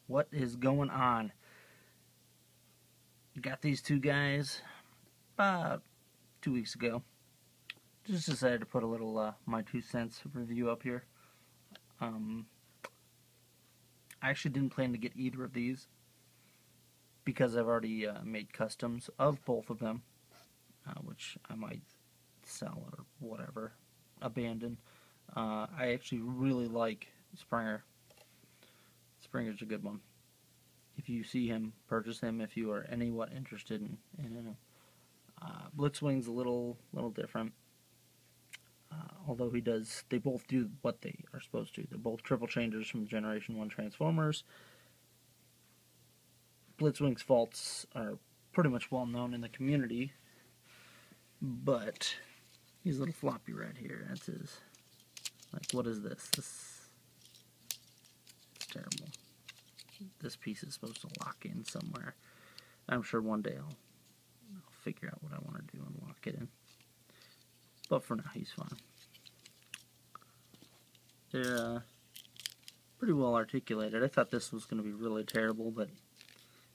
What is going on? Got these two guys about 2 weeks ago. Just decided to put a little my 2 cents review up here. I actually didn't plan to get either of these because I've already made customs of both of them, which I might sell or whatever, abandon. I actually really like Springer. Springer's a good one. If you see him, purchase him if you are anywhat interested in him. Blitzwing's a little different. Although they both do what they are supposed to. They're both triple changers from Generation 1 Transformers. Blitzwing's faults are pretty much well known in the community, but he's a little floppy right here. That's his. Like, what is this? It's terrible. This piece is supposed to lock in somewhere. I'm sure one day I'll figure out what I want to do and lock it in. But for now, he's fine. They're pretty well articulated. I thought this was going to be really terrible, but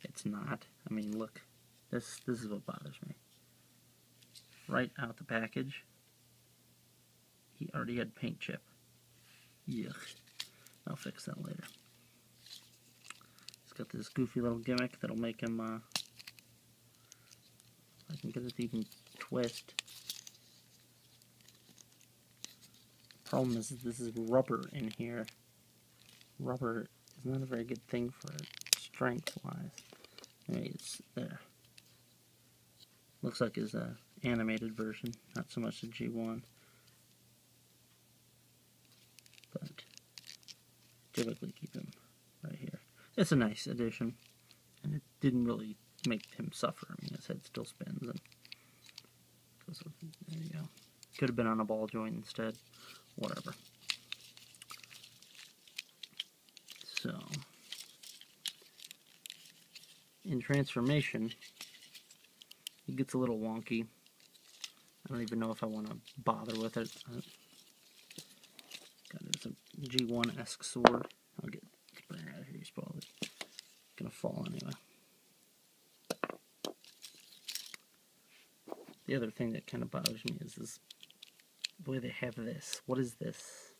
it's not. I mean, look. This is what bothers me. Right out the package, he already had paint chip. Yuck. I'll fix that later. He's got this goofy little gimmick that'll make him, I can get it to even twist. Problem is this is rubber in here. Rubber is not a very good thing for it, strength-wise. Anyway, it's there. Looks like his animated version, not so much the G1. But typically keep him right here. It's a nice addition, and it didn't really make him suffer. I mean, his head still spins, and there you go. Could have been on a ball joint instead. Whatever. So, in transformation, it gets a little wonky. I don't even know if I want to bother with it. It's a G1-esque sword. I'll get Springer out of here. He's probably gonna fall anyway. The other thing that kind of bothers me is this. The way they have this. What is this?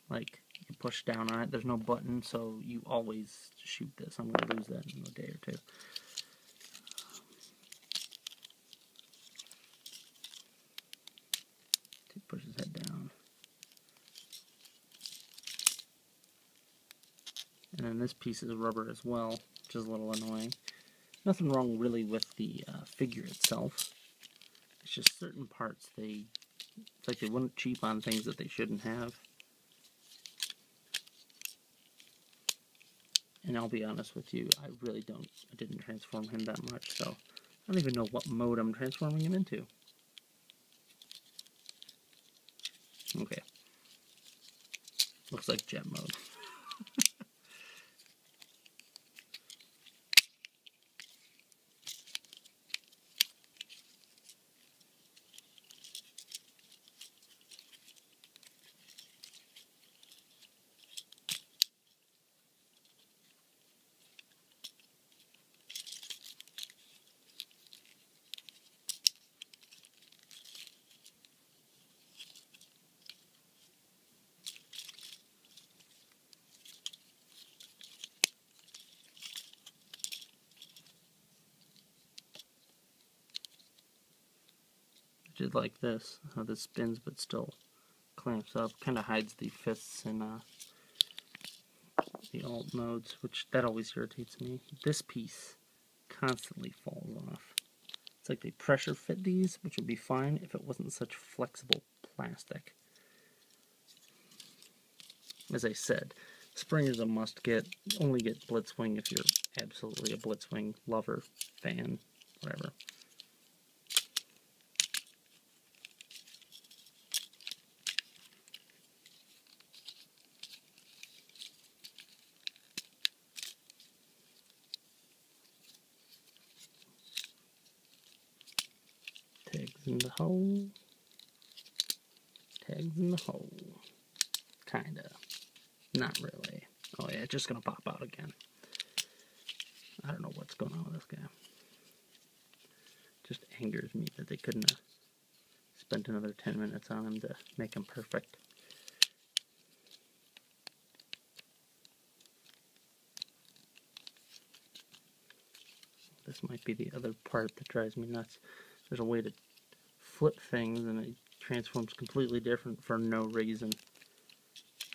Like, you push down on it. There's no button, so you always shoot this. I'm going to lose that in a day or two. Push his head down. And then this piece is rubber as well, which is a little annoying. Nothing wrong really with the figure itself. It's just certain parts it's like they wouldn't cheap on things that they shouldn't have. And I'll be honest with you, I didn't transform him that much, so I don't even know what mode I'm transforming him into. Okay. Looks like jet mode. Did like this, how this spins but still clamps up, kind of hides the fists in the alt modes, which that always irritates me. This piece constantly falls off. It's like they pressure fit these, which would be fine if it wasn't such flexible plastic. As I said, Springer's a must get. Only get Blitzwing if you're absolutely a Blitzwing lover, fan, whatever. Tags in the hole. Tags in the hole. Kinda. Not really. Oh yeah, it's just gonna pop out again. I don't know what's going on with this guy. Just angers me that they couldn't have spent another 10 minutes on him to make him perfect. This might be the other part that drives me nuts. There's a way to flip things and it transforms completely different for no reason.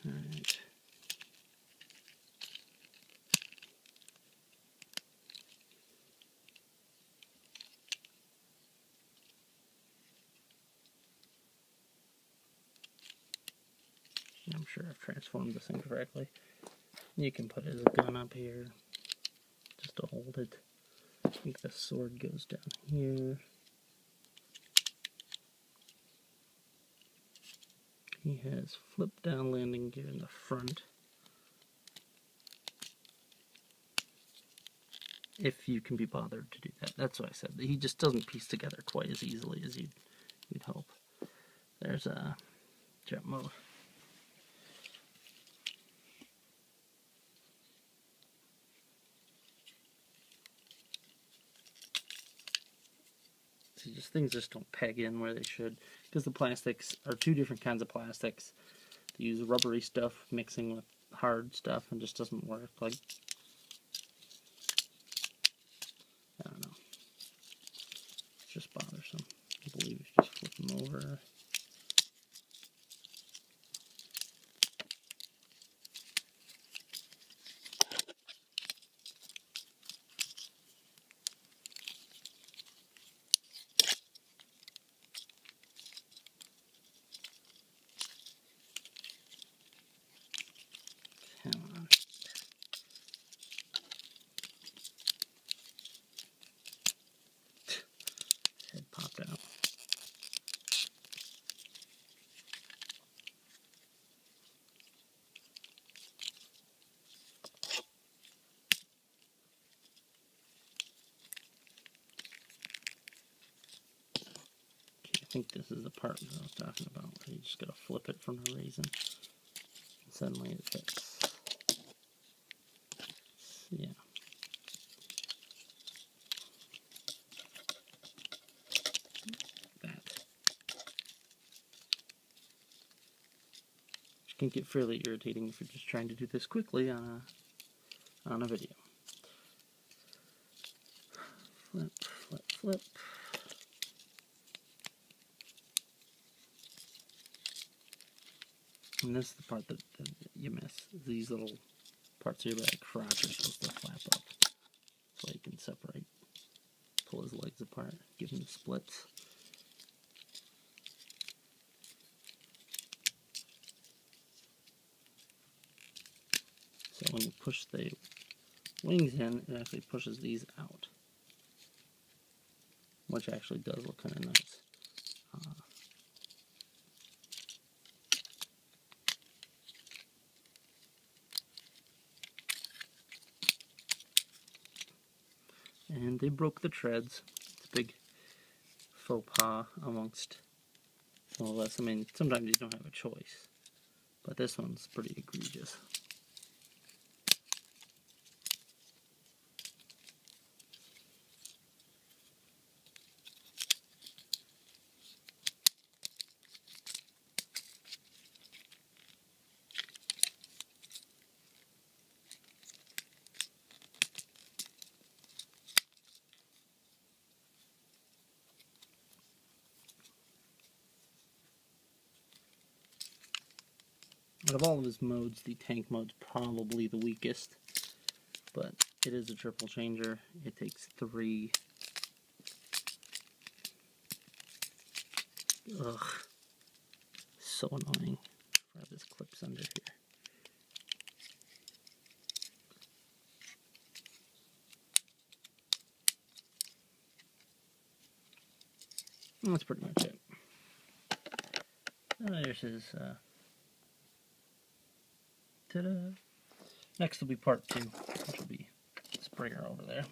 Alright. I'm sure I've transformed this thing correctly. You can put his gun up here just to hold it. I think the sword goes down here. He has flip down landing gear in the front. If you can be bothered to do that. That's what I said. He just doesn't piece together quite as easily as you'd hope. There's a jet mode. See, things just don't peg in where they should, because the plastics are two different kinds of plastics. They use rubbery stuff mixing with hard stuff and just doesn't work. Like, I don't know. It's just bothersome. I believe you just flip them over. Come on. Head popped out. I think this is the part that I was talking about, where you just gotta flip it for no reason. And suddenly it fits. Yeah. That. Which can get fairly irritating if you're just trying to do this quickly on a video. Flip, flip, flip. And this is the part that you miss. These little parts here by the crotch are supposed to flap up. So you can separate, pull his legs apart, give him the splits. So when you push the wings in, it actually pushes these out. Which actually does look kind of nice. And they broke the treads. It's a big faux pas amongst all of us. I mean, sometimes you don't have a choice. But this one's pretty egregious. Out of all of his modes, the tank mode's probably the weakest, but it is a triple changer. It takes 3. Ugh. So annoying. Where this clips under here. And that's pretty much it. There's his, ta-da! Next will be part 2, which will be Springer over there.